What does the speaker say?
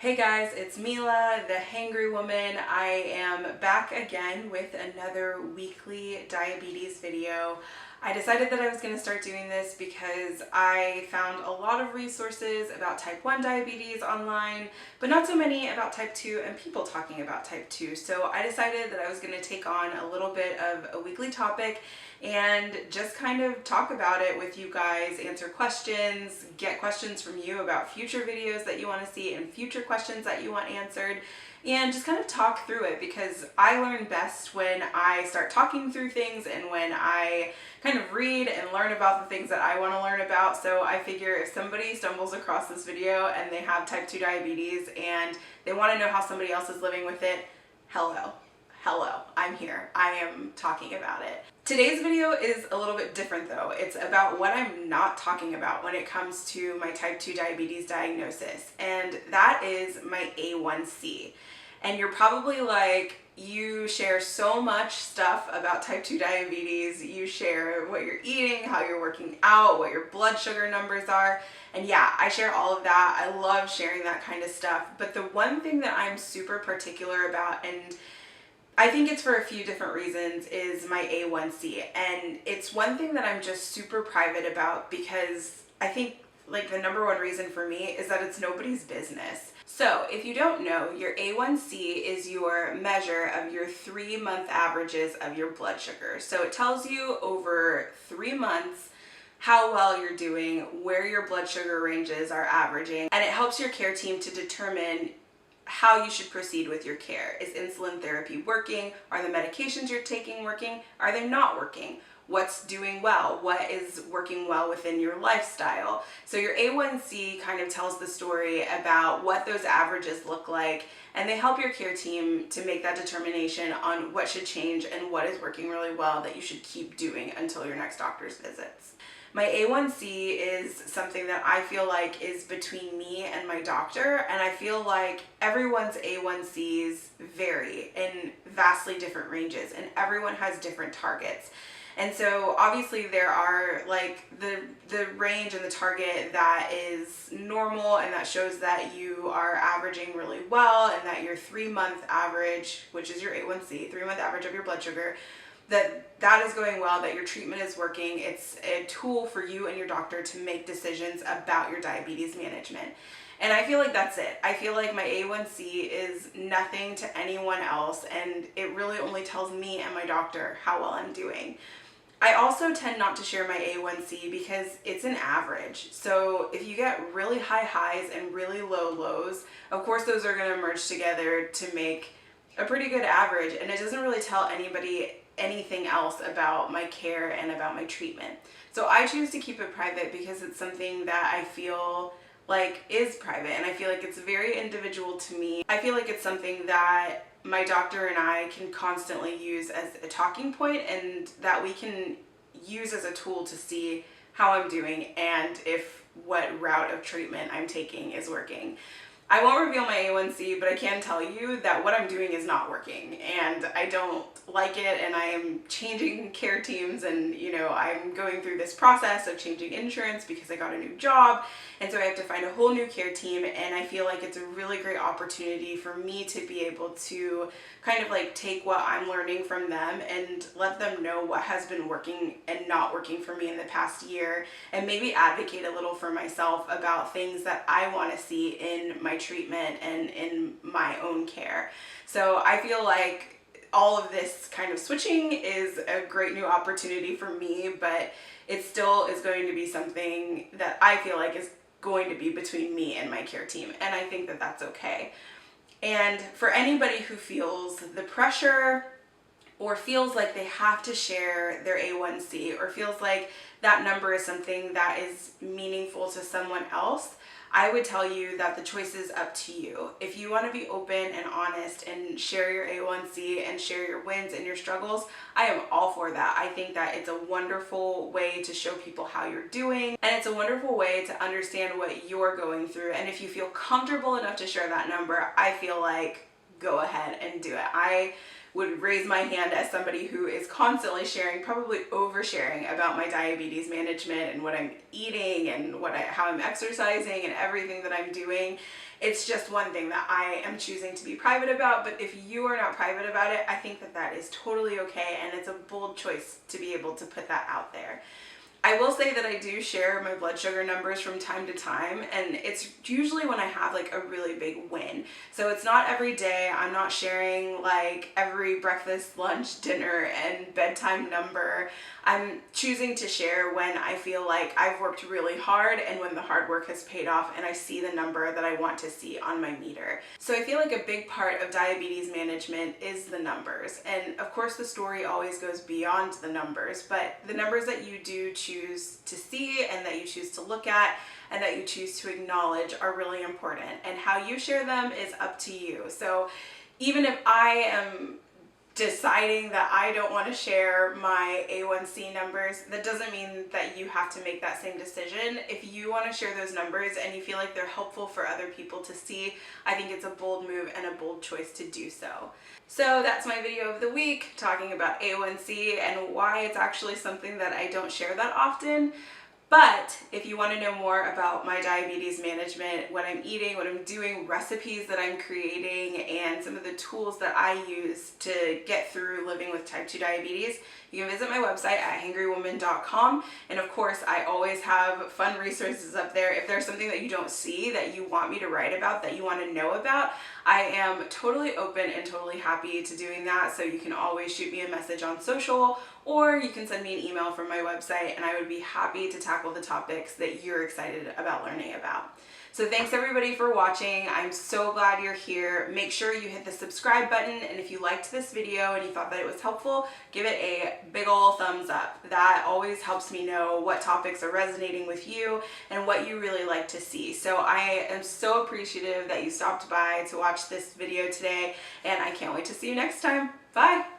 Hey guys, it's Mila, the Hangry Woman. I am back again with another weekly diabetes video. I decided that I was going to start doing this because I found a lot of resources about type 1 diabetes online, but not so many about type 2 and people talking about type 2. So I decided that I was going to take on a little bit of a weekly topic and just kind of talk about it with you guys, answer questions, get questions from you about future videos that you want to see and future questions that you want answered, and just kind of talk through it because I learn best when I start talking through things and when I kind of read and learn about the things that I want to learn about. So I figure if somebody stumbles across this video and they have type 2 diabetes and they want to know how somebody else is living with it, hello, I'm here. I am talking about it. Today's video is a little bit different though. It's about what I'm not talking about when it comes to my type 2 diabetes diagnosis, and that is my A1C. And you're probably like, you share so much stuff about type 2 diabetes. You share what you're eating, how you're working out, what your blood sugar numbers are. And yeah, I share all of that. I love sharing that kind of stuff. But the one thing that I'm super particular about, and I think it's for a few different reasons, is my A1C. And it's one thing that I'm just super private about because I think like the number one reason for me is that it's nobody's business. So if you don't know, your A1C is your measure of your 3-month averages of your blood sugar. So it tells you over 3 months how well you're doing, where your blood sugar ranges are averaging, and it helps your care team to determine how you should proceed with your care. Is insulin therapy working? Are the medications you're taking working? Are they not working? What's doing well? What is working well within your lifestyle? So your A1C kind of tells the story about what those averages look like, and they help your care team to make that determination on what should change and what is working really well that you should keep doing until your next doctor's visits. My A1C is something that I feel like is between me and my doctor, and I feel like everyone's A1Cs vary in vastly different ranges, and everyone has different targets. And so obviously there are like the range and the target that is normal and that shows that you are averaging really well, and that your 3-month average, which is your A1C, 3-month average of your blood sugar, that is going well, that your treatment is working. It's a tool for you and your doctor to make decisions about your diabetes management. And I feel like that's it. I feel like my A1C is nothing to anyone else, and it really only tells me and my doctor how well I'm doing. I also tend not to share my A1C because it's an average. So if you get really high highs and really low lows, of course those are going to merge together to make a pretty good average, and it doesn't really tell anybody anything else about my care and about my treatment. So I choose to keep it private because it's something that I feel like is private, and I feel like it's very individual to me. I feel like it's something that my doctor and I can constantly use as a talking point, and that we can use as a tool to see how I'm doing and if what route of treatment I'm taking is working. I won't reveal my A1C, but I can tell you that what I'm doing is not working, and I don't like it, and I am changing care teams, and I'm going through this process of changing insurance because I got a new job, and so I have to find a whole new care team, and I feel like it's a really great opportunity for me to be able to kind of like take what I'm learning from them and let them know what has been working and not working for me in the past year, and maybe advocate a little for myself about things that I want to see in my treatment and in my own care. So I feel like all of this kind of switching is a great new opportunity for me, but it still is going to be something that I feel like is going to be between me and my care team, and I think that that's okay. And for anybody who feels the pressure or feels like they have to share their A1C or feels like that number is something that is meaningful to someone else, I would tell you that the choice is up to you. If you want to be open and honest and share your A1C and share your wins and your struggles, I am all for that. I think that it's a wonderful way to show people how you're doing, and it's a wonderful way to understand what you're going through. And if you feel comfortable enough to share that number, I feel like go ahead and do it. I would raise my hand as somebody who is constantly sharing, probably oversharing about my diabetes management and what I'm eating and how I'm exercising and everything that I'm doing. It's just one thing that I am choosing to be private about, but if you are not private about it, I think that that is totally okay, and it's a bold choice to be able to put that out there. I will say that I do share my blood sugar numbers from time to time, and it's usually when I have like a really big win. So it's not every day. I'm not sharing like every breakfast, lunch, dinner, and bedtime number. I'm choosing to share when I feel like I've worked really hard and when the hard work has paid off and I see the number that I want to see on my meter. So I feel like a big part of diabetes management is the numbers. And of course the story always goes beyond the numbers, but the numbers that you do choose to see and that you choose to look at and that you choose to acknowledge are really important. And how you share them is up to you. So even if I am deciding that I don't want to share my A1C numbers, that doesn't mean that you have to make that same decision. If you want to share those numbers and you feel like they're helpful for other people to see, I think it's a bold move and a bold choice to do so. So that's my video of the week, talking about A1C and why it's actually something that I don't share that often. But if you want to know more about my diabetes management, what I'm eating, what I'm doing, recipes that I'm creating, and some of the tools that I use to get through living with type 2 diabetes, you can visit my website at hangrywoman.com. And of course, I always have fun resources up there. If there's something that you don't see that you want me to write about, that you want to know about, I am totally open and totally happy to doing that. So you can always shoot me a message on social, or you can send me an email from my website, and I would be happy to tackle the topics that you're excited about learning about. So thanks everybody for watching. I'm so glad you're here. Make sure you hit the subscribe button, and if you liked this video and you thought that it was helpful, give it a big ol' thumbs up. That always helps me know what topics are resonating with you and what you really like to see. So I am so appreciative that you stopped by to watch this video today, and I can't wait to see you next time. Bye!